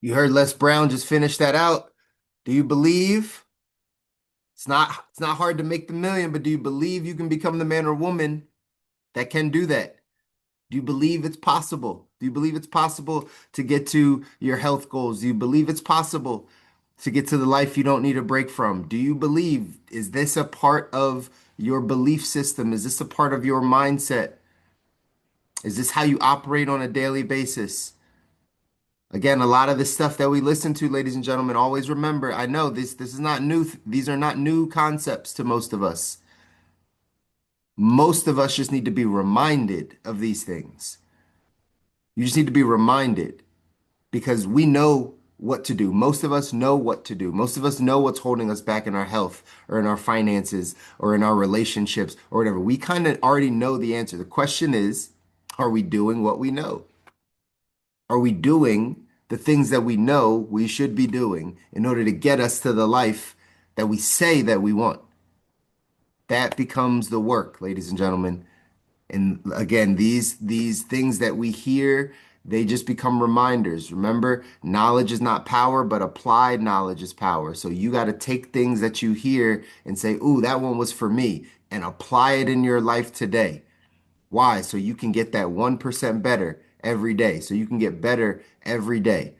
You heard Les Brown just finish that out. Do you believe it's not hard to make the million, but do you believe you can become the man or woman that can do that? Do you believe it's possible? Do you believe it's possible to get to your health goals? Do you believe it's possible to get to the life you don't need a break from? Do you believe, is this a part of your belief system? Is this a part of your mindset? Is this how you operate on a daily basis? Again, a lot of the stuff that we listen to, ladies and gentlemen, always remember, I know this is not new. These are not new concepts to most of us. Most of us just need to be reminded of these things. You just need to be reminded because we know what to do. Most of us know what to do. Most of us know what's holding us back in our health or in our finances or in our relationships or whatever. We kind of already know the answer. The question is, are we doing what we know? Are we doing the things that we know we should be doing in order to get us to the life that we say that we want? That becomes the work, ladies and gentlemen. And again, these things that we hear, they just become reminders. Remember, knowledge is not power, but applied knowledge is power. So you got to take things that you hear and say, "Ooh, that one was for me," and apply it in your life today. Why? So you can get that 1% better every day. So you can get better every day.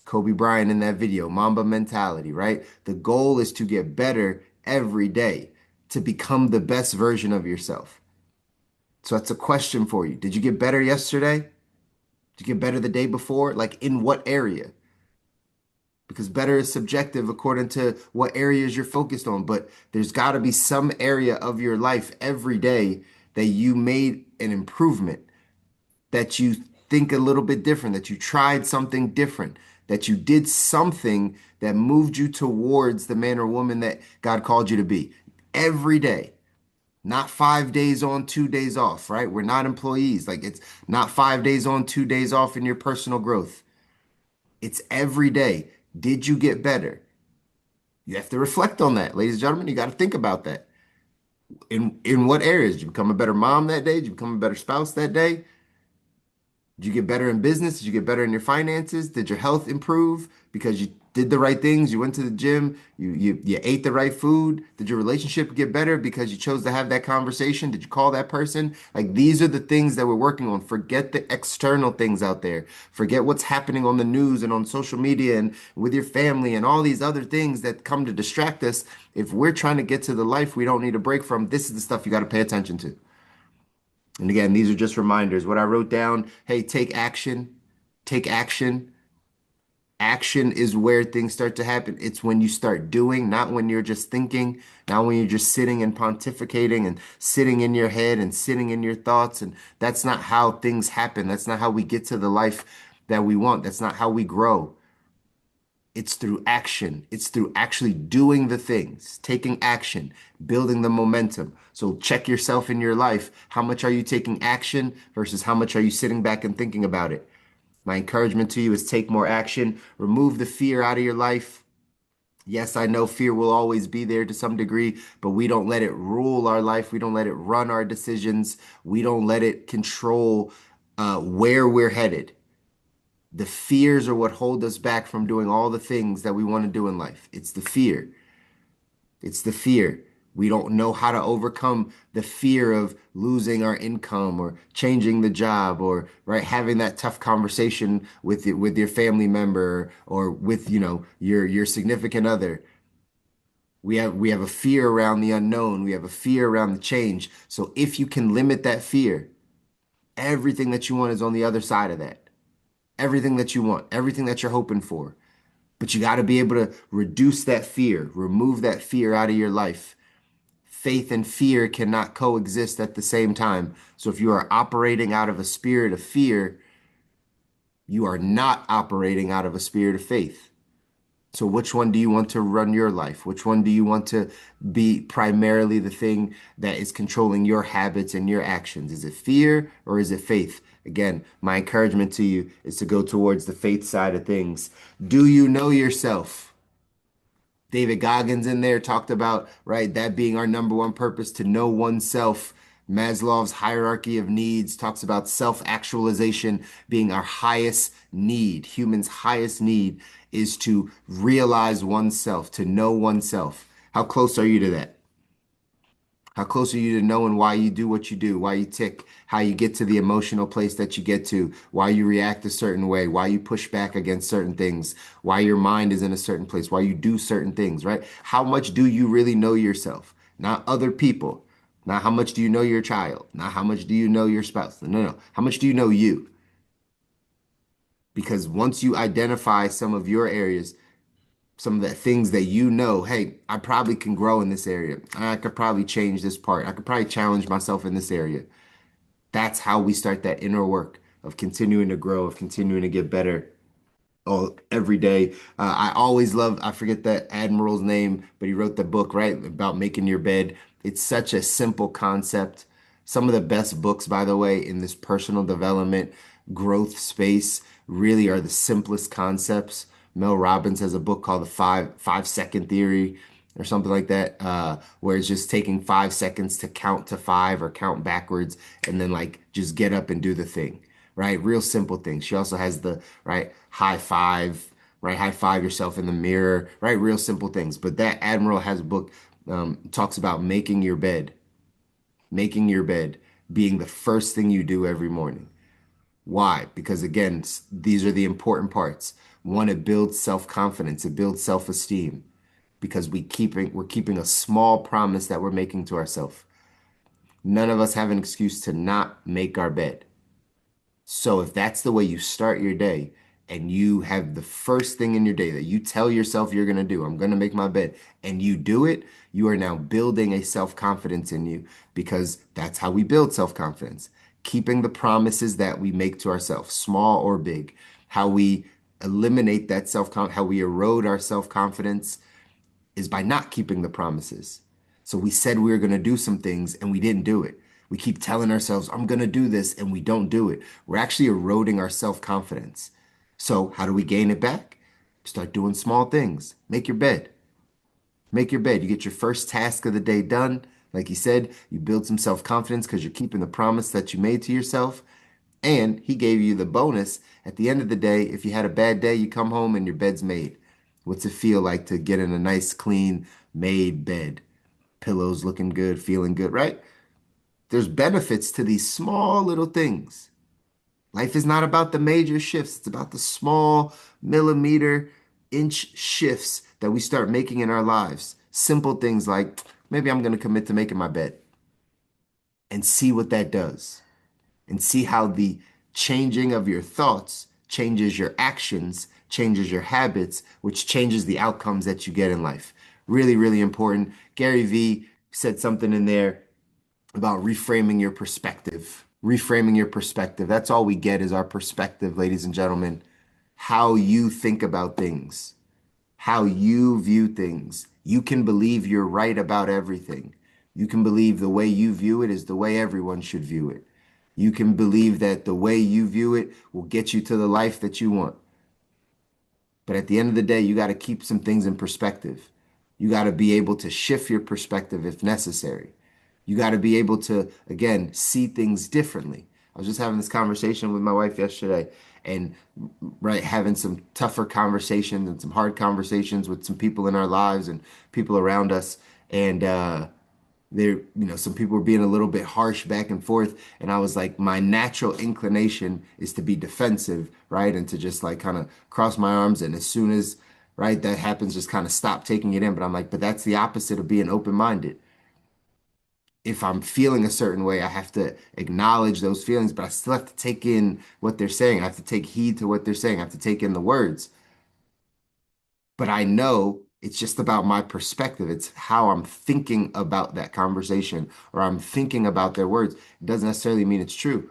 Kobe Bryant in that video, Mamba mentality, right? The goal is to get better every day, to become the best version of yourself. So that's a question for you. Did you get better yesterday? Did you get better the day before? Like in what area? Because better is subjective according to what areas you're focused on. But there's got to be some area of your life every day that you made an improvement, that you think a little bit different, that you tried something different, that you did something that moved you towards the man or woman that God called you to be every day. Not 5 days on, 2 days off, right? We're not employees. Like it's not 5 days on, 2 days off in your personal growth. It's every day. Did you get better? You have to reflect on that, ladies and gentlemen. You got to think about that. In what areas? Did you become a better mom that day? Did you become a better spouse that day? Did you get better in business? Did you get better in your finances? Did your health improve because you did the right things? You went to the gym, you ate the right food. Did your relationship get better because you chose to have that conversation? Did you call that person? Like these are the things that we're working on. Forget the external things out there. Forget what's happening on the news and on social media and with your family and all these other things that come to distract us. If we're trying to get to the life we don't need a break from, this is the stuff you got to pay attention to. And again, these are just reminders. What I wrote down, hey, take action. Take action. Action is where things start to happen. It's when you start doing, not when you're just thinking, not when you're just sitting and pontificating and sitting in your head and sitting in your thoughts. And that's not how things happen. That's not how we get to the life that we want. That's not how we grow. It's through action. It's through actually doing the things, taking action, building the momentum. So check yourself in your life. How much are you taking action versus how much are you sitting back and thinking about it? My encouragement to you is take more action, remove the fear out of your life. Yes, I know fear will always be there to some degree, but we don't let it rule our life. We don't let it run our decisions. We don't let it control where we're headed. The fears are what hold us back from doing all the things that we want to do in life. It's the fear. It's the fear. We don't know how to overcome the fear of losing our income or changing the job or right having that tough conversation with your family member or with your significant other. We have a fear around the unknown. We have a fear around the change. So if you can limit that fear, everything that you want is on the other side of that. Everything that you want, everything that you're hoping for. But you got to be able to reduce that fear, remove that fear out of your life. Faith and fear cannot coexist at the same time. So if you are operating out of a spirit of fear, you are not operating out of a spirit of faith. So which one do you want to run your life? Which one do you want to be primarily the thing that is controlling your habits and your actions? Is it fear or is it faith? Again, my encouragement to you is to go towards the faith side of things. Do you know yourself? David Goggins in there talked about, right, that being our number one purpose to know oneself, Maslow's hierarchy of needs talks about self-actualization being our highest need. Humans' highest need is to realize oneself, to know oneself. How close are you to that? How close are you to knowing why you do what you do, why you tick, how you get to the emotional place that you get to, why you react a certain way, why you push back against certain things, why your mind is in a certain place, why you do certain things, right? How much do you really know yourself? Not other people. Not how much do you know your child? Not how much do you know your spouse? No, no. How much do you know you? Because once you identify some of your areas, some of the things that you know, hey, I probably can grow in this area. I could probably change this part. I could probably challenge myself in this area. That's how we start that inner work of continuing to grow, of continuing to get better every day. I always love, I forget that admiral's name, but he wrote the book, right, about making your bed. It's such a simple concept. Some of the best books, by the way, in this personal development growth space really are the simplest concepts. Mel Robbins has a book called the five second theory or something like that, where it's just taking 5 seconds to count to five or count backwards and then like just get up and do the thing, right? Real simple things. She also has the right high five, right? High five yourself in the mirror, right? Real simple things. But that Admiral has a book, talks about making your bed being the first thing you do every morning. Why? Because again, these are the important parts. One, it builds self-confidence, it builds self-esteem because we're keeping a small promise that we're making to ourselves. None of us have an excuse to not make our bed. So if that's the way you start your day and you have the first thing in your day that you tell yourself you're going to do, I'm going to make my bed, and you do it, you are now building a self-confidence in you because that's how we build self-confidence. Keeping the promises that we make to ourselves, small or big, how we eliminate that self-confidence, how we erode our self-confidence is by not keeping the promises. So we said we were going to do some things and we didn't do it. We keep telling ourselves, I'm going to do this, and we don't do it. We're actually eroding our self-confidence. So how do we gain it back? Start doing small things. Make your bed. Make your bed. You get your first task of the day done. Like you said, you build some self-confidence because you're keeping the promise that you made to yourself. And he gave you the bonus at the end of the day. If you had a bad day, you come home and your bed's made. What's it feel like to get in a nice, clean, made bed? Pillows looking good, feeling good, right? There's benefits to these small little things. Life is not about the major shifts, it's about the small millimeter inch shifts that we start making in our lives. Simple things like maybe I'm going to commit to making my bed and see what that does and see how the changing of your thoughts changes your actions, changes your habits, which changes the outcomes that you get in life. Really, really important. Gary Vee said something in there about reframing your perspective. Reframing your perspective. That's all we get is our perspective, ladies and gentlemen. How you think about things, how you view things. You can believe you're right about everything. You can believe the way you view it is the way everyone should view it. You can believe that the way you view it will get you to the life that you want. But at the end of the day, you got to keep some things in perspective. You got to be able to shift your perspective if necessary. You got to be able to, again, see things differently. I was just having this conversation with my wife yesterday and, right, having some tougher conversations and some hard conversations with some people in our lives and people around us. And, some people were being a little bit harsh back and forth. And I was like, my natural inclination is to be defensive, right? And to just like kind of cross my arms. And as soon as, right, that happens, just kind of stop taking it in. But I'm like, but that's the opposite of being open-minded. If I'm feeling a certain way, I have to acknowledge those feelings, but I still have to take in what they're saying. I have to take heed to what they're saying. I have to take in the words. But I know it's just about my perspective. It's how I'm thinking about that conversation or I'm thinking about their words. It doesn't necessarily mean it's true.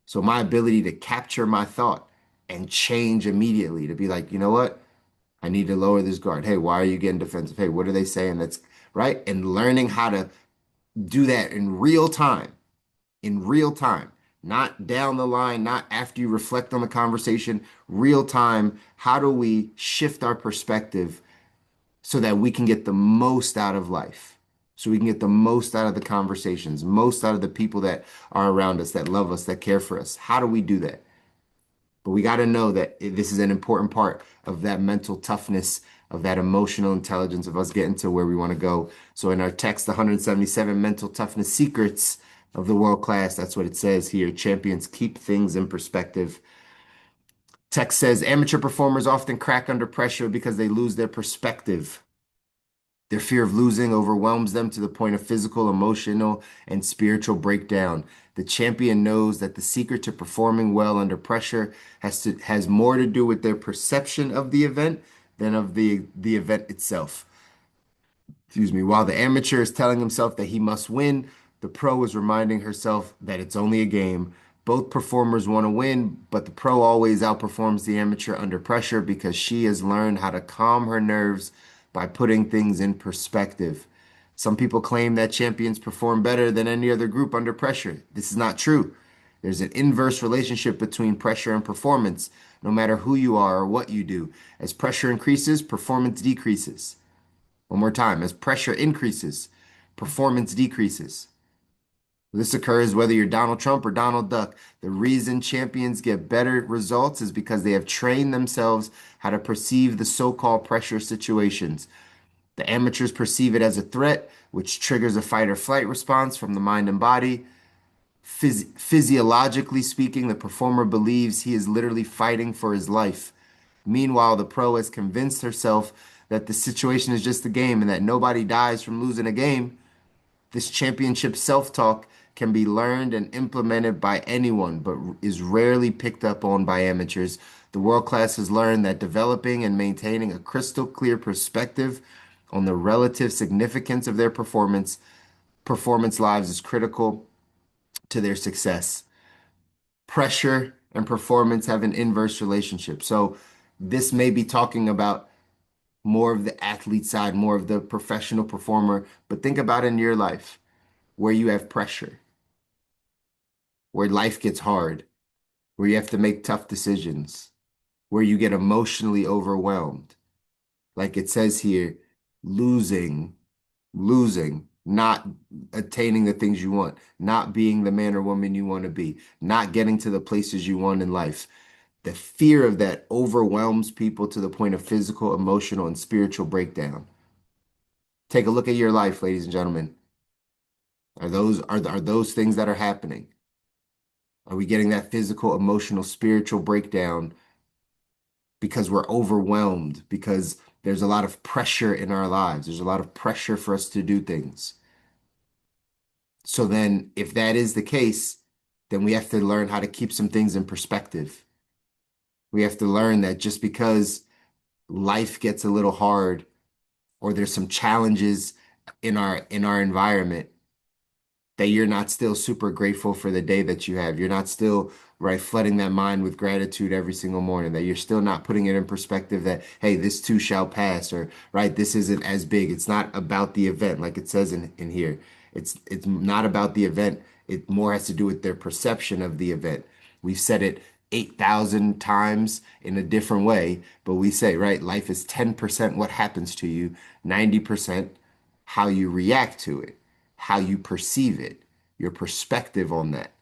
So my ability to capture my thought and change immediately to be like, you know what? I need to lower this guard. Hey, why are you getting defensive? Hey, what are they saying? That's right. And learning how to do that in real time, not down the line, not after you reflect on the conversation, real time. How do we shift our perspective so that we can get the most out of life, so we can get the most out of the conversations, most out of the people that are around us, that love us, that care for us. How do we do that? But we got to know that this is an important part of that mental toughness, of that emotional intelligence, of us getting to where we want to go. So in our text, the 177 mental toughness secrets of the world class, that's what it says here. Champions keep things in perspective. Text says amateur performers often crack under pressure because they lose their perspective. Their fear of losing overwhelms them to the point of physical, emotional, and spiritual breakdown. The champion knows that the secret to performing well under pressure has more to do with their perception of the event than of the event itself. Excuse me. While the amateur is telling himself that he must win, the pro is reminding herself that it's only a game. Both performers want to win, but the pro always outperforms the amateur under pressure because she has learned how to calm her nerves by putting things in perspective. Some people claim that champions perform better than any other group under pressure. This is not true. There's an inverse relationship between pressure and performance, no matter who you are or what you do. As pressure increases, performance decreases. One more time. As pressure increases, performance decreases. This occurs whether you're Donald Trump or Donald Duck. The reason champions get better results is because they have trained themselves how to perceive the so-called pressure situations. The amateurs perceive it as a threat, which triggers a fight or flight response from the mind and body. Physiologically speaking, the performer believes he is literally fighting for his life. Meanwhile, the pro has convinced herself that the situation is just a game and that nobody dies from losing a game. This championship self-talk can be learned and implemented by anyone, but is rarely picked up on by amateurs. The world class has learned that developing and maintaining a crystal clear perspective on the relative significance of their performance lives is critical to their success. Pressure and performance have an inverse relationship. So this may be talking about more of the athlete side, more of the professional performer, but think about in your life where you have pressure, where life gets hard, where you have to make tough decisions, where you get emotionally overwhelmed. Like it says here, losing, not attaining the things you want, not being the man or woman you want to be, not getting to the places you want in life. The fear of that overwhelms people to the point of physical, emotional, and spiritual breakdown. Take a look at your life, ladies and gentlemen. Are those things that are happening? Are we getting that physical, emotional, spiritual breakdown because we're overwhelmed, because there's a lot of pressure in our lives? There's a lot of pressure for us to do things. So then, if that is the case, then we have to learn how to keep some things in perspective. We have to learn that just because life gets a little hard or there's some challenges in our environment, that you're not still super grateful for the day that you have. You're not still, right, flooding that mind with gratitude every single morning, that you're still not putting it in perspective that, hey, this too shall pass, or, right, this isn't as big. It's not about the event, like it says in here. It's not about the event. It more has to do with their perception of the event. We've said it 8,000 times in a different way, but we say, right, life is 10% what happens to you, 90% how you react to it, how you perceive it, your perspective on that.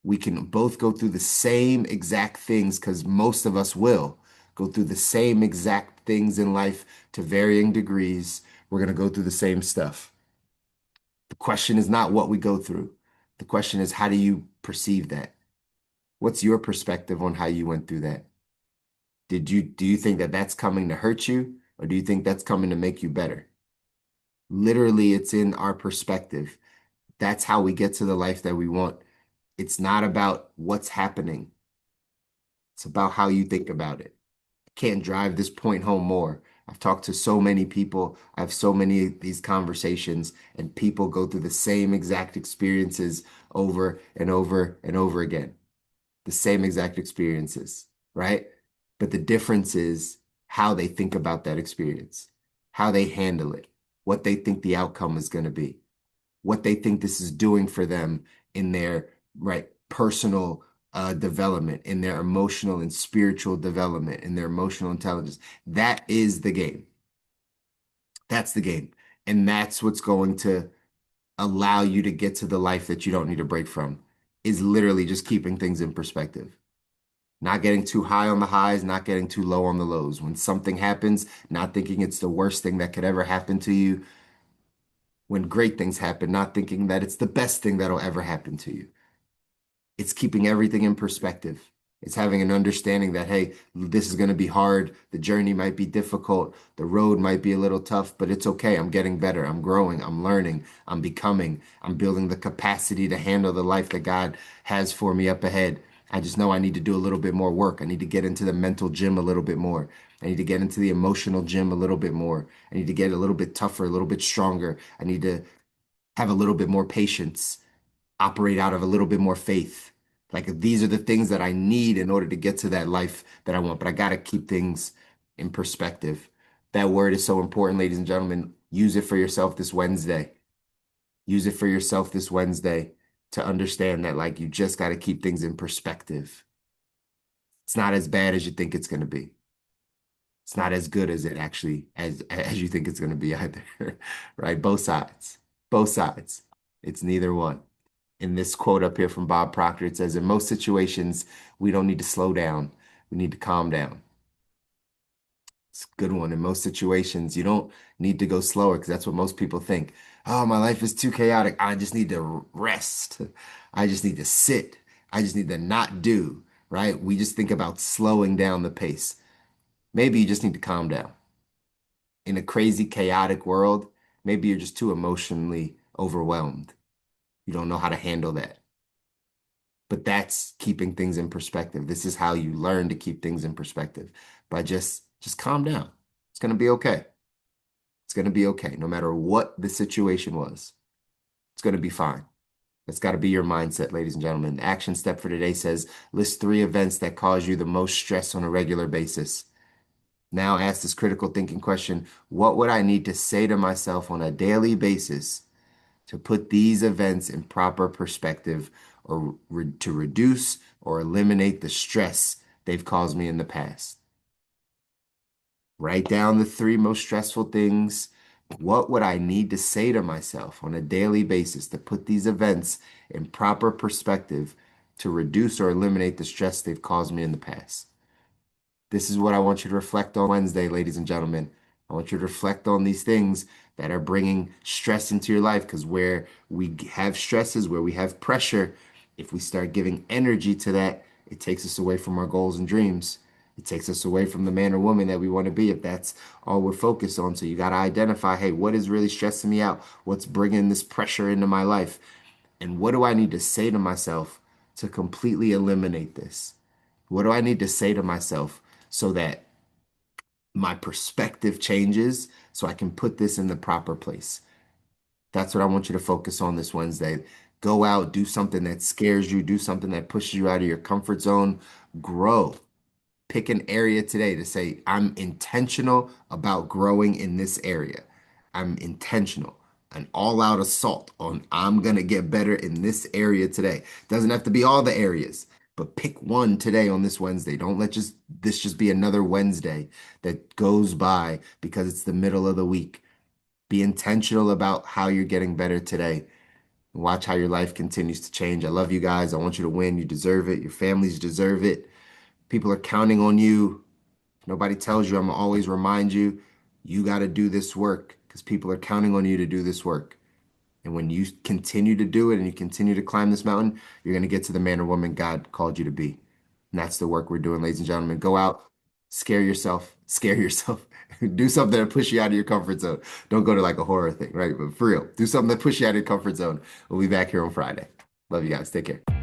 We can both go through the same exact things because most of us will go through the same exact things in life to varying degrees. We're going to go through the same stuff. The question is not what we go through. The question is, how do you perceive that? What's your perspective on how you went through that? Do you think that that's coming to hurt you, or do you think that's coming to make you better? Literally, it's in our perspective. That's how we get to the life that we want. It's not about what's happening. It's about how you think about it. I can't drive this point home more. I've talked to so many people. I have so many of these conversations, and people go through the same exact experiences over and over and over again. The same exact experiences, right? But the difference is how they think about that experience, how they handle it, what they think the outcome is going to be, what they think this is doing for them in their right personal development, in their emotional and spiritual development, in their emotional intelligence. That is the game. That's the game. And that's what's going to allow you to get to the life that you don't need a break from, is literally just keeping things in perspective. Not getting too high on the highs, not getting too low on the lows. When something happens, not thinking it's the worst thing that could ever happen to you. When great things happen, not thinking that it's the best thing that'll ever happen to you. It's keeping everything in perspective. It's having an understanding that, hey, this is going to be hard. The journey might be difficult. The road might be a little tough, but it's okay. I'm getting better. I'm growing. I'm learning. I'm becoming. I'm building the capacity to handle the life that God has for me up ahead. I just know I need to do a little bit more work. I need to get into the mental gym a little bit more. I need to get into the emotional gym a little bit more. I need to get a little bit tougher, a little bit stronger. I need to have a little bit more patience, operate out of a little bit more faith. Like these are the things that I need in order to get to that life that I want. But I got to keep things in perspective. That word is so important, ladies and gentlemen. Use it for yourself this Wednesday. Use it for yourself this Wednesday to understand that like you just got to keep things in perspective. It's not as bad as you think it's going to be. It's not as good as it actually as you think it's going to be either, right? Both sides. Both sides. It's neither one. In this quote up here from Bob Proctor, it says, in most situations, we don't need to slow down. We need to calm down. It's a good one. In most situations, you don't need to go slower because that's what most people think. Oh, my life is too chaotic. I just need to rest. I just need to sit. I just need to not do, right? We just think about slowing down the pace. Maybe you just need to calm down. In a crazy, chaotic world, maybe you're just too emotionally overwhelmed. You don't know how to handle that. But that's keeping things in perspective. This is how you learn to keep things in perspective by just calm down. It's going to be okay. It's going to be okay. No matter what the situation was, it's going to be fine. That's got to be your mindset, ladies and gentlemen. The action step for today says list 3 events that cause you the most stress on a regular basis. Now ask this critical thinking question: what would I need to say to myself on a daily basis to put these events in proper perspective or to reduce or eliminate the stress they've caused me in the past? Write down the 3 most stressful things. What would I need to say to myself on a daily basis to put these events in proper perspective to reduce or eliminate the stress they've caused me in the past? This is what I want you to reflect on Wednesday, ladies and gentlemen. I want you to reflect on these things that are bringing stress into your life because where we have stresses, where we have pressure, if we start giving energy to that, it takes us away from our goals and dreams. It takes us away from the man or woman that we want to be if that's all we're focused on. So you got to identify, hey, what is really stressing me out? What's bringing this pressure into my life? And what do I need to say to myself to completely eliminate this? What do I need to say to myself so that my perspective changes so I can put this in the proper place? That's what I want you to focus on this Wednesday. Go out, do something that scares you, do something that pushes you out of your comfort zone, grow. Pick an area today to say, I'm intentional about growing in this area. I'm intentional. An all-out assault on I'm gonna get better in this area today. Doesn't have to be all the areas, but pick one today on this Wednesday. Don't let just this just be another Wednesday that goes by because it's the middle of the week. Be intentional about how you're getting better today. Watch how your life continues to change. I love you guys. I want you to win. You deserve it. Your families deserve it. People are counting on you. If nobody tells you, I'm gonna always remind you, you got to do this work because people are counting on you to do this work. And when you continue to do it and you continue to climb this mountain, you're going to get to the man or woman God called you to be. And that's the work we're doing, ladies and gentlemen. Go out, scare yourself, do something that push you out of your comfort zone. Don't go to like a horror thing, right? But for real, do something that push you out of your comfort zone. We'll be back here on Friday. Love you guys. Take care.